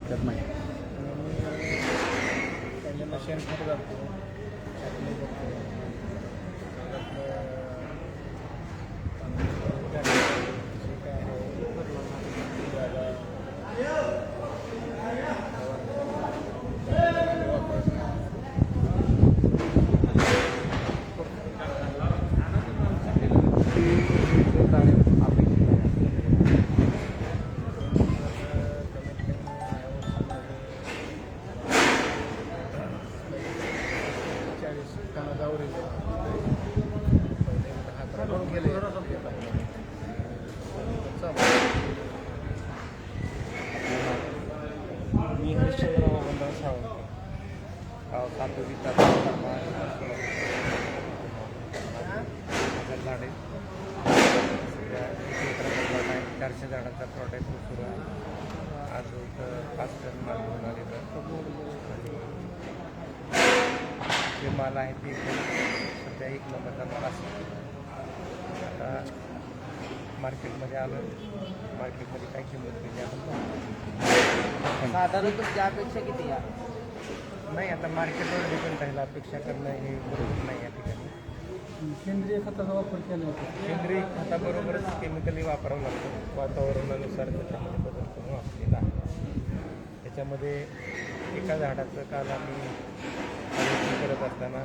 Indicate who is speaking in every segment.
Speaker 1: त्यात नाही
Speaker 2: पहिल्यांदा शेणखत घालतो, छाटणी करतो, मी हरिश्चंद्र बंधन सावंत गाव सातोरी तालुका झाडे सध्या 400 झाडांचा प्रोजेक्ट सुरू आहे. आज 5 टन माल घेऊन आलेलं जे माल आहे ते सध्या 1 नंबरचा माल असेल. आता मार्केटमध्ये आलं, मार्केटमध्ये काय किंमत दिली आपण
Speaker 3: साधारण तुमची अपेक्षा किती आहे?
Speaker 2: नाही, आता मार्केटवर डिपेंड राहिलं. अपेक्षा करणं हे बरोबर नाही या ठिकाणी.
Speaker 1: सेंद्रिय खताचा वापर केला होता.
Speaker 2: सेंद्रिय खताबरोबरच केमिकली वापरावं लागतं. वातावरणानुसार त्याच्यामध्ये बदल करून वापरलेला आहे. त्याच्यामध्ये एका झाडाचं काल आम्ही करत असताना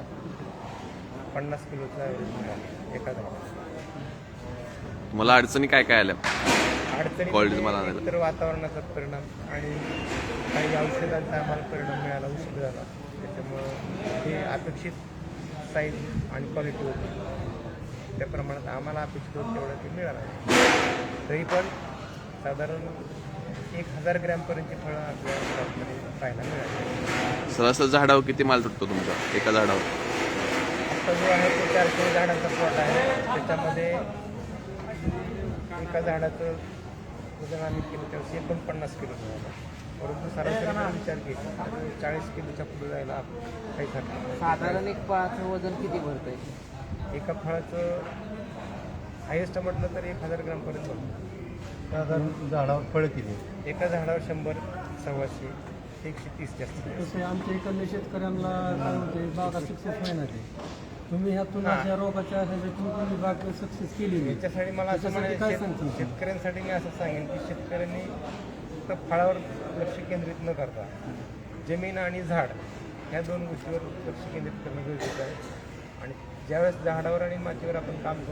Speaker 2: 50 किलोचा ॲव्हरेज मिळाला एका झाडाचा.
Speaker 4: मला अडचणी काय काय आल्या?
Speaker 2: अडचणी तर वातावरणाचा परिणाम आणि काही औषधांचा आम्हाला परिणाम मिळाला, उशीर झाला. त्याच्यामुळं हे अपेक्षित साईज आणि क्वालिटी होती. त्या प्रमाणात आम्हाला अपेक्षित होतं तेवढं ते मिळालं. तरी पण साधारण 1000 ग्रॅमपर्यंतची फळं आपल्या शॉपमध्ये पाहायला मिळाली.
Speaker 4: सरासरी झाडावर किती माल तुटतो तुमचा एका झाडावर?
Speaker 2: आता जो आहे तो 400 झाडांचा प्लॉट आहे. त्याच्यामध्ये एका झाडाचं वजन आम्ही केलं त्यावेळेस 49 किलो झालं. परंतु सरासरीचा विचार केला 40 किलोच्या पुढे जायला काही हरकत नाही.
Speaker 3: साधारण एक फळाचं वजन किती भरतंय?
Speaker 2: एका फळाचं हायेस्ट म्हटलं तर 1000 ग्रॅमपर्यंत होतं.
Speaker 1: साधारण झाडावर फळं किती?
Speaker 2: एका झाडावर 100, 125, 130 जास्त.
Speaker 1: तसे आमच्या इकडल्या शेतकऱ्यांना काय होते, बागा सक्सेस होईना ते. तुम्ही ह्यातून अशा रोगाच्या तुम्ही बाग सक्सेस केली.
Speaker 2: याच्यासाठी मला असं म्हणायचं, शेतकऱ्यांसाठी मी असं सांगेन की शेतकऱ्यांनी फक्त फळावर लक्ष केंद्रित न करता जमीन आणि झाड ह्या 2 गोष्टीवर लक्ष केंद्रित करणं गरजेचं आहे. आणि ज्यावेळेस झाडावर आणि मातीवर आपण काम करतो